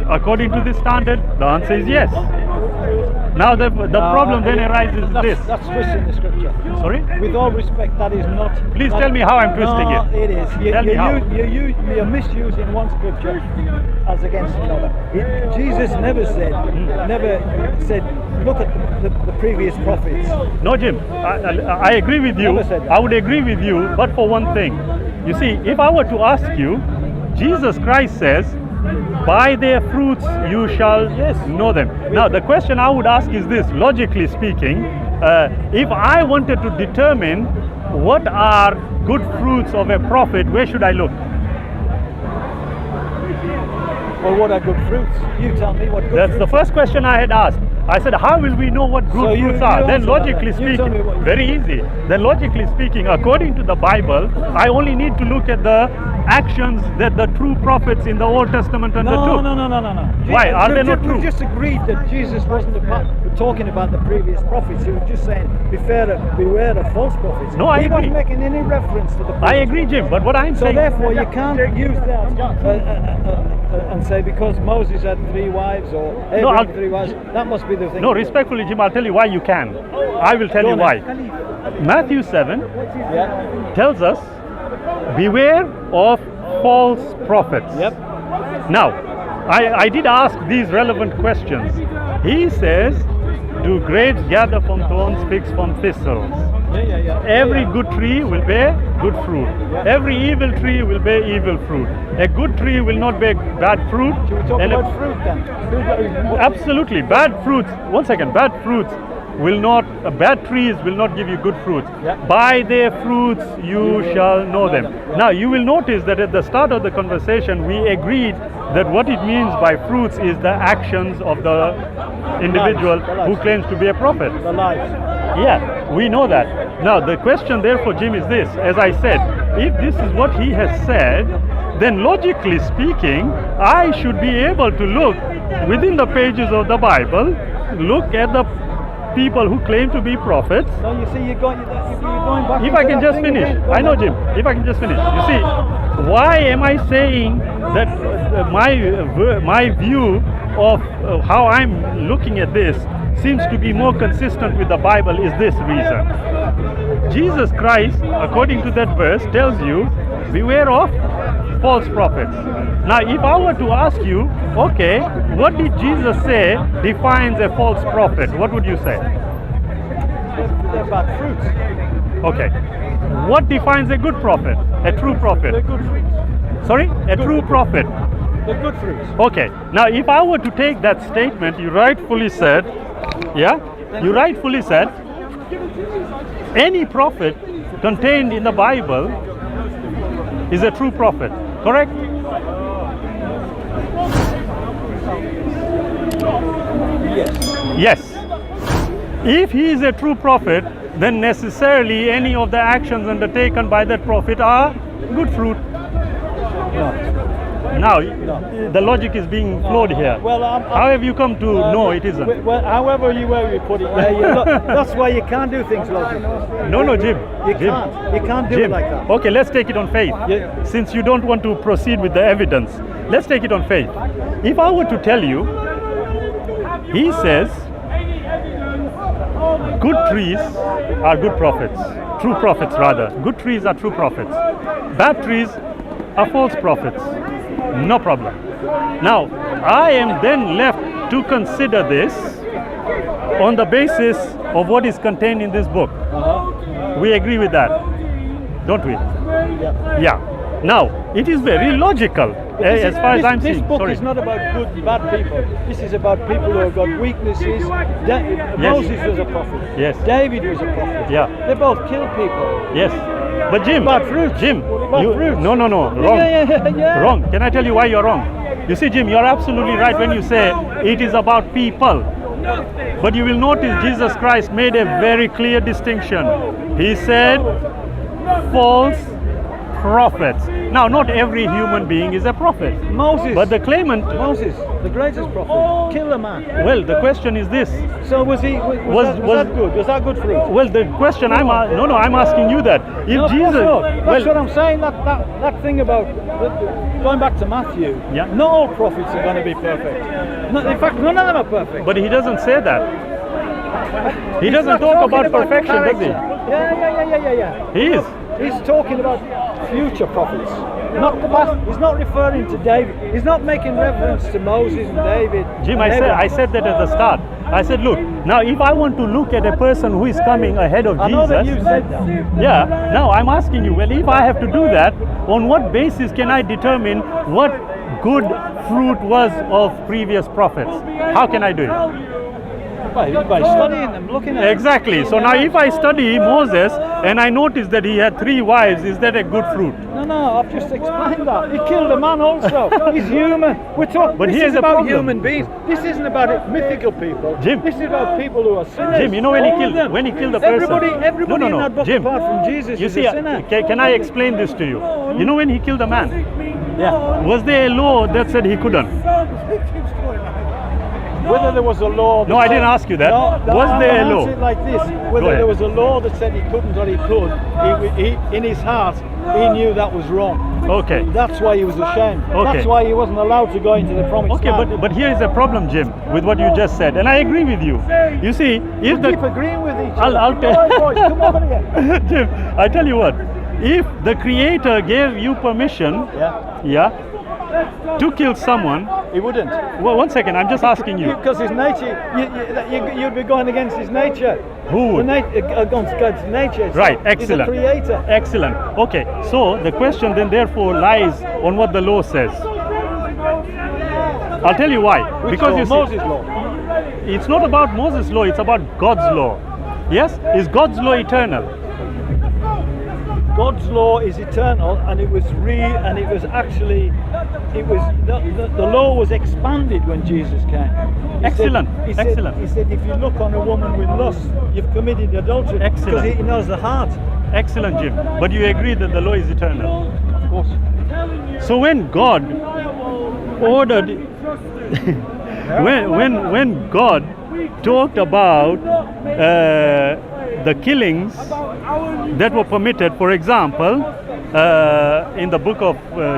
according to this standard? The answer is yes. Now the problem then arises this. That's twisting the scripture. Sorry? With all respect, that is not. Please tell me how I'm twisting it. It is. Tell me how. You're misusing one scripture as against another. Jesus never said, look at the previous prophets. No, Jim, I agree with you. Never said that. I would agree with you, but for one thing. You see, if I were to ask you, Jesus Christ says, by their fruits you shall know them. Now, the question I would ask is this, logically speaking, if I wanted to determine what are good fruits of a prophet, where should I look? Well, what are good fruits? You tell me what good That's fruits the first question I had asked. I said, how will we know what good fruits are? Then logically speaking, very easy. Then logically speaking, according to the Bible, I only need to look at the actions that the true prophets in the Old Testament undertook. No. Why? Are they not true? We just agreed that Jesus wasn't talking about the previous prophets. He was just saying, beware of false prophets. No, I agree. He wasn't making any reference to the prophets. I agree, Jim, but what I'm saying... So therefore, you can't use that and say because Moses had 3 wives or Abraham had 3 wives, that must be the thing. No, respectfully, Jim, I'll tell you why you can. I will tell you why. Matthew 7 tells us, beware of false prophets. Yep. Now, I did ask these relevant questions. He says, do grapes gather from thorns, figs from thistles? Every good tree will bear good fruit. Every evil tree will bear evil fruit. A good tree will not bear bad fruit. Should we talk about fruit then? Absolutely. Bad fruits, one second, bad fruits will not, bad trees will not give you good fruits. By their fruits you shall know them. Now you will notice that at the start of the conversation we agreed that what it means by fruits is the actions of the individual who claims to be a prophet. The lives. Yeah, we know that. Now the question therefore, Jim, is this. As I said, if this is what he has said, then logically speaking, I should be able to look within the pages of the Bible, look at the people who claim to be prophets. No, you see, you're going back. If I can just finish. I know, Jim. If I can just finish. You see, why am I saying that my view of how I'm looking at this seems to be more consistent with the Bible is this reason. Jesus Christ, according to that verse, tells you, beware of false prophets. Now, if I were to ask you, okay, what did Jesus say defines a false prophet? What would you say? They're bad fruits. Okay. What defines a good prophet? A true prophet? They're good fruits. Sorry? A true prophet. They're good fruits. Okay. Now, if I were to take that statement, you rightfully said, any prophet contained in the Bible is a true prophet. Correct? Yes. If he is a true prophet, then necessarily any of the actions undertaken by that prophet are good fruit. Now, the logic is being flowed here. Well, how have you come to know it isn't? Well, however you put it, that's why you can't do things logically. No, Jim. You can't do it like that. Okay, let's take it on faith. Since you don't want to proceed with the evidence, let's take it on faith. If I were to tell you, he says, good trees are good prophets. True prophets, rather. Good trees are true prophets. Bad trees are false prophets. No problem. Now, I am then left to consider this on the basis of what is contained in this book. We agree with that, don't we? Yeah. Now, it is very logical as far as I'm seeing. This book is not about good and bad people. This is about people who have got weaknesses. Moses was a prophet. Yes. David was a prophet. Yeah. They both killed people. Yes. But Jim, bad fruits. Jim, fruits. No, wrong. Yeah. Wrong. Can I tell you why you're wrong? You see, Jim, you're absolutely right when you say it is about people. But you will notice Jesus Christ made a very clear distinction. He said, false prophets. Now, not every human being is a prophet. Moses. But the claimant, Moses, the greatest prophet, kill a man. well, the question is this. So was that good? Was that good fruit? Well, the question I'm asking you that. If No, of course Jesus, not. That's well, what I'm saying. That thing about going back to Matthew. Yeah. Not all prophets are going to be perfect. In fact, none of them are perfect. but he doesn't say that. He He's doesn't not talk talking about perfection, does he? character. Yeah. He is. He's talking about future prophets, not the past. He's not referring to David. He's not making reference to Moses and David. Jim, and Abraham. I said that at the start. I said, look, now if I want to look at a person who is coming ahead of I know that Jesus, you said that. yeah, now I'm asking you, well, if I have to do that, on what basis can I determine what good fruit was of previous prophets? How can I do it? By studying them, looking at them. Exactly. So now if I study Moses and I notice that he had 3 wives, is that a good fruit? No, I've just explained that. He killed a man also. He's human. We're talking. But This here's is the about problem. human beings. This isn't about mythical people. Jim. This is about people who are sinners. Jim, you know when he All of killed them. when he killed the person. Everybody in no, that book Jim, apart from Jesus you is see, a sinner. can I explain this to you? You know when he killed a man, Yeah. was there a law that said he couldn't? Whether there was a law. That No, I said- didn't ask you that. No, Was I'm there a gonna law? answer it like this. Go Whether ahead. there was a law that said he couldn't or he could, he in his heart, he knew that was wrong. Okay. That's why he was ashamed. Okay. That's why he wasn't allowed to go into the promised Okay, land. but here is the problem, Jim, with what you just said, and I agree with you. You see, if Keep the agreeing with each I'll other. tell- All right, boys, come over here. Jim, I tell you what, if the Creator gave you permission, Yeah. to kill someone, He wouldn't. well, one second, I'm just asking you. Because his nature, you'd be going against his nature. Who would? Against God's nature. Right, He's excellent. a creator. Excellent. Okay, so the question then therefore lies on what the law says. I'll tell you why. Which because law? you see, Moses' law. it's not about Moses' law, it's about God's law. Yes? Is God's law eternal? God's law is eternal, and it was actually, the law was expanded when Jesus came. Excellent, He excellent. said, if you look on a woman with lust, you've committed adultery. Excellent. Because he knows the heart. Excellent, Jim. But you agree that the law is eternal. Of course. So when God ordered, when God talked about the killings that were permitted, for example, in the book of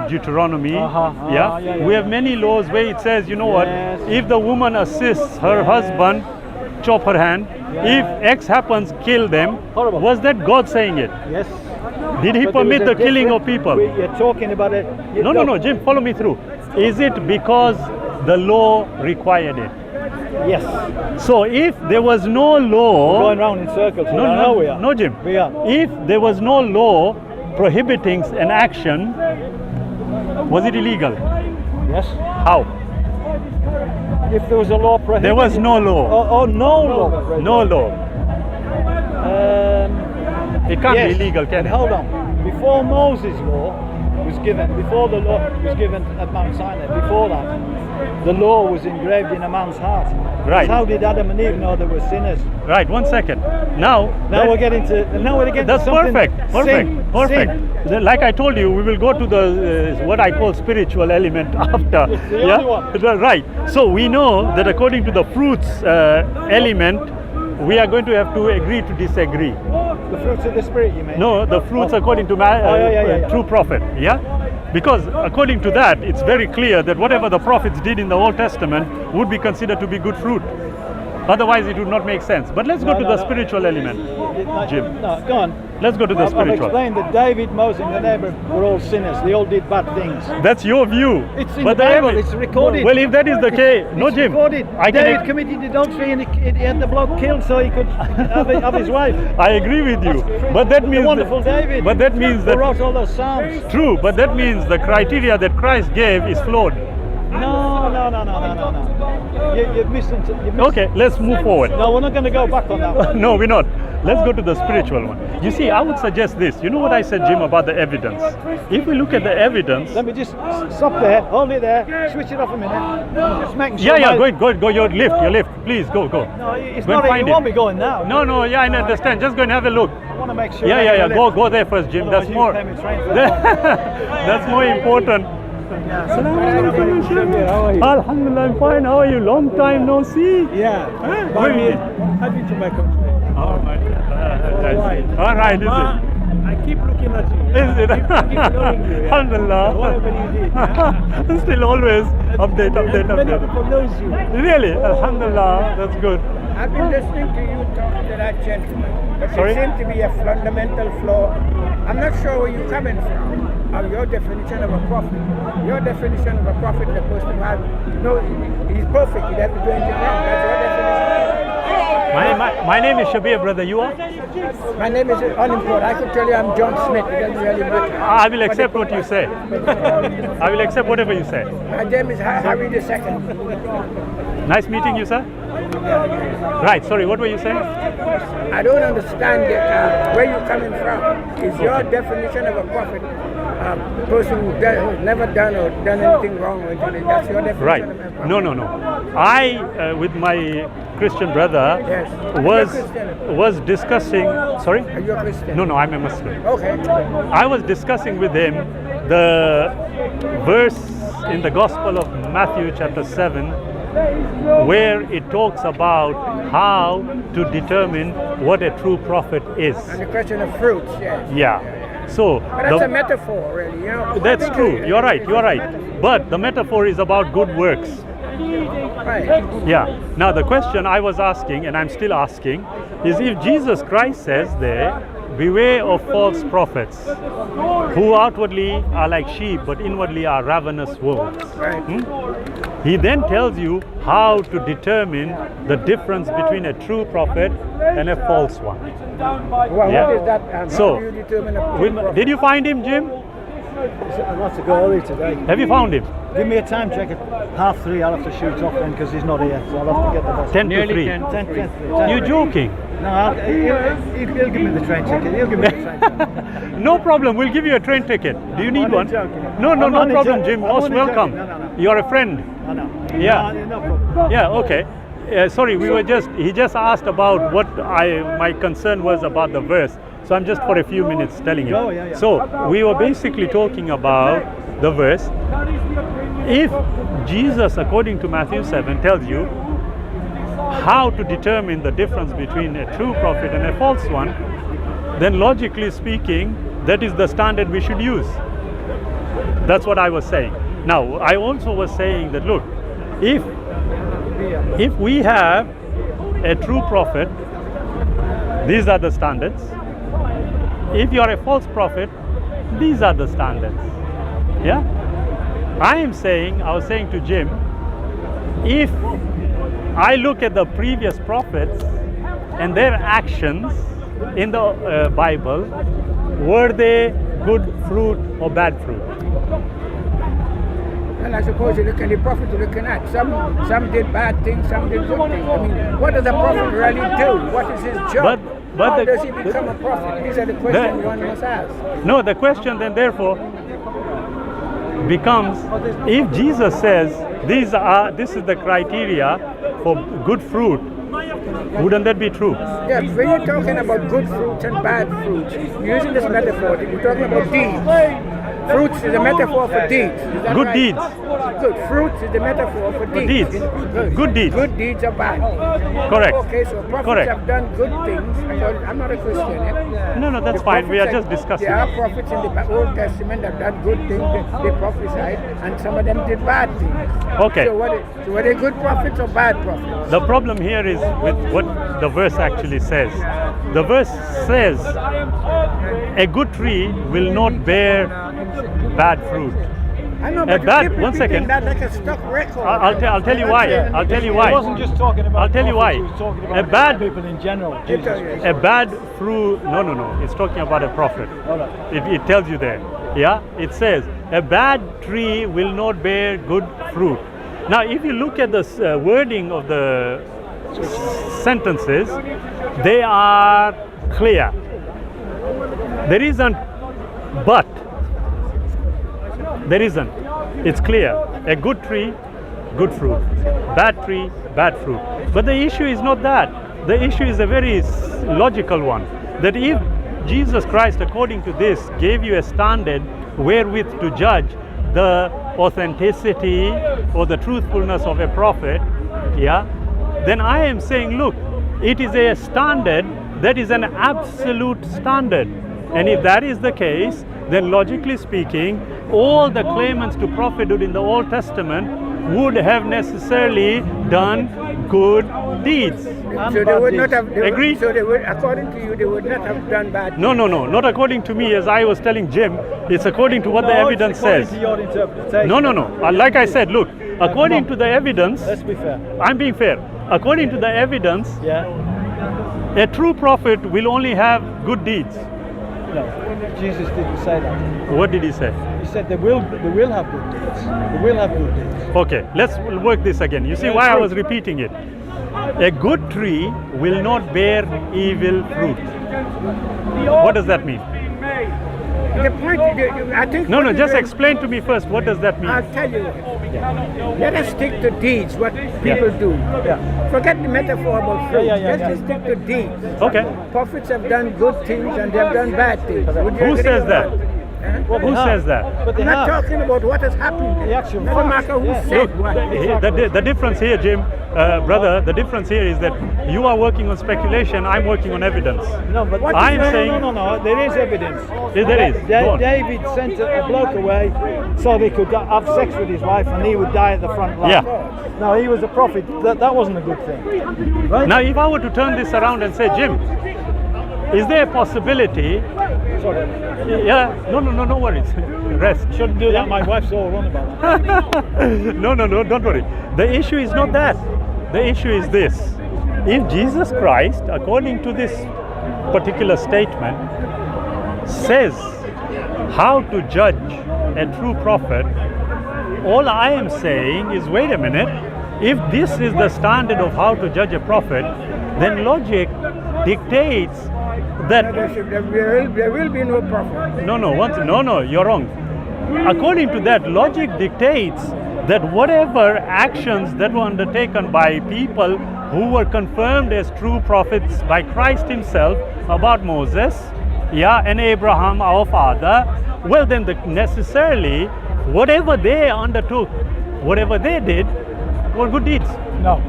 Deuteronomy, yeah. we have many laws where it says, you know what, Yes. if the woman assists her husband, chop her hand. If X happens, kill them. Horrible. Was that God saying it? Yes. Did he But there permit was the a killing of different- people? You're talking about it. No, Jim, follow me through. Is it because the law required it? Yes. So if there was no law, Going round in circles. I know we are. no, Jim. We are. If there was no law prohibiting an action, was it illegal? Yes. How? If there was a law prohibiting. There was no law. Oh, no law. No law. It can't Yes. be illegal, can And it? hold on. Before Moses' law was given, before the law was given at Mount Sinai, before that, the law was engraved in a man's heart. Right. How did Adam and Eve know they were sinners? Right, 1 second. Now We're getting to. Now we're getting that's to something. perfect. Perfect. Then, like I told you, we will go to the what I call spiritual element after. It's the only one. Right. So we know that according to the fruits element, we are going to have to agree to disagree. The fruits of the spirit, you mean? No, the fruits Oh. according to yeah. true prophet. Yeah. Because according to that, it's very clear that whatever the prophets did in the Old Testament would be considered to be good fruit. Otherwise, it would not make sense. But let's go to the spiritual element, Jim. No, go on. Let's go to the I've spiritual. explained that David, Moses, and Abraham were all sinners. They all did bad things. That's your view. It's in But the Bible. evi- It's recorded. Well, if that is the case, no, It's Jim. recorded. I can. David committed adultery and he had the bloke killed so he could have his wife. I agree with you. But that means. The wonderful David. But that means Who that. wrote all those psalms. True. But that means the criteria that Christ gave is flawed. No. You've missed. Okay, let's move forward. No, we're not going to go back on that one. No, we're not. Let's go to the spiritual one. You see, I would suggest this. You know what I said, Jim, about the evidence? If we look at the evidence... Let me just stop there, hold it there, switch it off a minute. Just making sure go, your lift. Please, go. No, it's not, you won't be going now. No, I understand. Just go and have a look. I want to make sure. Yeah, go there first, Jim. Otherwise That's more... That's more important. Alhamdulillah, I'm fine. How are you? Long time no see. Yeah. I've been to my country. All right, is it? I keep looking at you. Is it? I keep knowing you. Alhamdulillah. Whatever you did. Still always update. Many people knows you. Really? Alhamdulillah. That's good. I've been listening to you talking to that gentleman, but Sorry? there seems to be a fundamental flaw. I'm not sure where you're coming from, of your definition of a prophet. Your definition of a prophet is supposed to have, he's perfect, he doesn't do anything wrong. That's your definition. My name is Shabir, brother. You are? My name is unimportant. I could tell you I'm John Smith, it doesn't really matter. I will accept what you say. I will accept whatever you say. My name is Harry II. Nice meeting you, sir. Right, sorry, what were you saying? I don't understand where you're coming from. Is your definition of a prophet a person who's never done or done anything wrong or anything? That's your definition Right. of a prophet? No. I, with my Christian brother, Yes. was discussing... Sorry? Are you a Christian? No, I'm a Muslim. Okay. I was discussing with him the verse in the Gospel of Matthew chapter 7 where it talks about how to determine what a true prophet is. And the question of fruits, yes. Yeah. So But that's a metaphor, really, you know. that's true. You're right. But the metaphor is about good works. Right. Yeah. Now the question I was asking, and I'm still asking, is if Jesus Christ says there, beware of false prophets who outwardly are like sheep but inwardly are ravenous wolves. Right. He then tells you how to determine the difference between a true prophet and a false one. Well, Yeah. what is that? So, how do you determine a true prophet? Did you find him, Jim? I want to go early today. Have you found him? Give me a time check at 3:30. I'll have to shoot off then because he's not here. So I'll have to get the bus. 10 to 3. 10. You're joking. No, he'll give me the train ticket. He'll give me the train ticket. No problem. We'll give you a train ticket. Do you need I'm one? only joking. No I'm only problem, joking. Jim. I'm Most only welcome. joking. No. You're a friend. I know. Yeah. No problem. Yeah, okay. Sorry, he just asked about what my concern was about the verse. So I'm just for a few minutes telling him. Oh, yeah. So we were basically talking about the verse. If Jesus, according to Matthew 7, tells you how to determine the difference between a true prophet and a false one, then logically speaking, that is the standard we should use. That's what I was saying. Now, I also was saying that, look, if we have a true prophet, these are the standards. If you are a false prophet, these are the standards. Yeah? I was saying to Jim, if I look at the previous prophets and their actions in the Bible, were they good fruit or bad fruit? Well, I suppose you look at the prophet you're looking at. Some did bad things, some did good things. I mean, what does a prophet really do? What is his job? But how does he become a prophet? These are the questions one must ask. No, the question then therefore becomes, if Jesus says this is the criteria for good fruit, wouldn't that be true? Yeah, when you're talking about good fruits and bad fruits, you're using this metaphor, you're talking about deeds. Fruits is a metaphor for deeds. Is that Good right? deeds. Good. Fruits is the metaphor for deeds. Good deeds. Good deeds are bad. Correct. Okay, so prophets have done good things. I'm not a Christian. No, that's The fine. We are prophets just discussing. There are prophets in the Old Testament that have done good things. They prophesied, and some of them did bad things. Okay. So were they good prophets or bad prophets? The problem here is with what the verse actually says. The verse says a good tree will not bear bad fruit. I know, but bad- you keep one second. repeating that like a stuck record. I'll tell you why. I'll tell you He why. wasn't just talking about I'll tell you why. prophets, He was talking about A bad people in general. Jesus. a bad fruit. No. It's talking about a prophet. All right. It tells you there. Yeah, it says, a bad tree will not bear good fruit. Now, if you look at the wording of the sentences, they are clear. There isn't but. There isn't. It's clear. A good tree, good fruit. Bad tree, bad fruit. But the issue is not that. The issue is a very logical one. That if Jesus Christ, according to this, gave you a standard wherewith to judge the authenticity or the truthfulness of a prophet, yeah, then I am saying, look, it is a standard that is an absolute standard. And if that is the case, then logically speaking, all the claimants to prophethood in the Old Testament would have necessarily done good deeds. So they would not have. Agree? So they would, according to you, they would not have done bad. No, not according to me. As I was telling Jim, it's according to what the evidence says. To your interpretation. No. Like I said, look, according to the evidence, Let's be fair. I'm being fair. According to the evidence, Yeah. a true prophet will only have good deeds. No, Jesus didn't say that. What did he say? He said they will have good deeds. They will have good deeds. Okay, let's work this again. You see why I was repeating it. A good tree will not bear evil fruit. What does that mean? The point, I think. No, just explain to me first, what does that mean? I'll tell you. Let us stick to deeds, what people do. Yeah. Forget the metaphor about fruit. Yeah. Let's just stick to deeds. Okay. Prophets have done good things and they have done bad things. Would you Who agree says with that? Huh? Well, Who they says have. that? But they I'm not have. talking about what has happened. The actual No facts. matter who Yeah. said what. The difference here, Jim, brother, the difference here is that you are working on speculation, I'm working on evidence. No, but What I'm is- saying... No. There is evidence. Yeah, there is. Go on. David sent a bloke away so they could have sex with his wife and he would die at the front line. Yeah. No, he was a prophet. That wasn't a good thing. Right? Now, if I were to turn this around and say, Jim, is there a possibility... Sorry. Yeah, no worries. Rest. Shouldn't do that. My wife's all wrong about that. No, don't worry. The issue is not that. The issue is this. If Jesus Christ, according to this particular statement, says how to judge a true prophet, all I am saying is, wait a minute, if this is the standard of how to judge a prophet, then logic dictates that... There will be no prophet. No, you're wrong. According to that, logic dictates that whatever actions that were undertaken by people who were confirmed as true prophets by Christ himself about Moses, and Abraham, our father, well then necessarily whatever they undertook, whatever they did, were good deeds. No.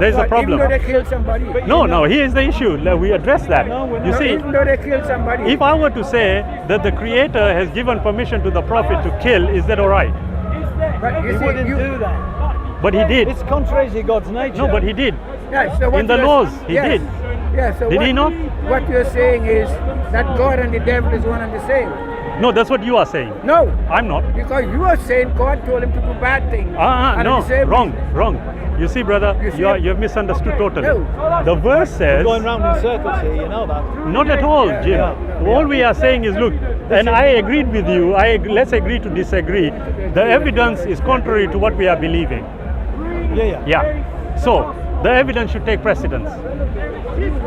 There's a Even problem. though they killed somebody. No, here's the issue. We address that. You see, Even though they killed somebody. if I were to say that the Creator has given permission to the prophet to kill, is that all right? But you He see, wouldn't do that. But he did. It's contrary to God's nature. No, but he did. Yeah, so what In the you're- laws, he yes. did. Yeah, so Did he not? What you're saying is that God and the devil is one and the same. No, that's what you are saying. No, I'm not. because you are saying God told him to do bad things. And No, at the same wrong. You see, brother, You see? you have misunderstood totally. No. The verse says, Going round in circles here, you know that. not at all, Jim. Yeah. All we are saying is, look, and I agreed with you, let's agree to disagree. The evidence is contrary to what we are believing. Yeah. Yeah. So, the evidence should take precedence.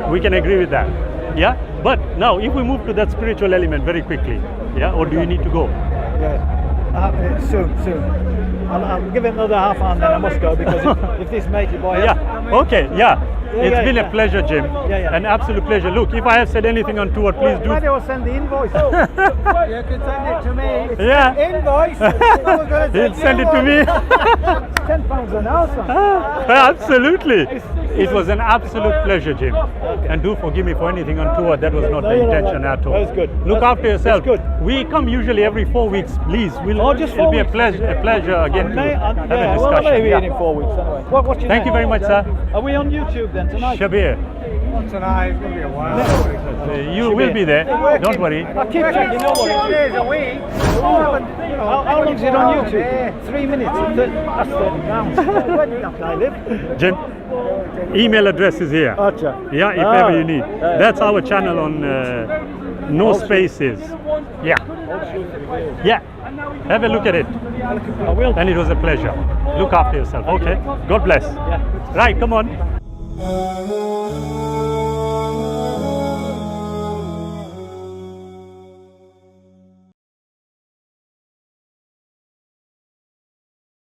We can agree with that. Yeah? But now, if we move to that spiritual element very quickly, yeah? Or do you need to go? Yeah. Soon. I'll give it another half hour and then I must go because if this major boy... Yeah. Okay. Yeah. It's been a yeah. pleasure, Jim. Yeah. An absolute pleasure. Look, if I have said anything untoward, please do. Why will send the invoice? You can send it to me. Yeah. Invoice? He'll send it to me. £10 an hour, son. Absolutely. It was an absolute pleasure, Jim. And do forgive me for anything untoward. That was not the intention at all. That was good. Look after yourself. That's good. We come usually every 4 weeks. Please, it'll be a pleasure again to have a Well, discussion. maybe Yeah. in 4 weeks anyway. What's your Thank name? you very much, sir. Are we on YouTube then tonight? Shabir. Tonight it's going to be a while. You will be there. Don't worry. I keep checking over. 6 days a week. How long is it on YouTube? 3 minutes. That's 30 pounds. Where did I live? Jim, email address is here. Gotcha. Yeah, if ever you need. That's our channel on no spaces. Yeah. Yeah. Have a look at it. I will. And it was a pleasure. Look after yourself. Okay. God bless. Right, come on.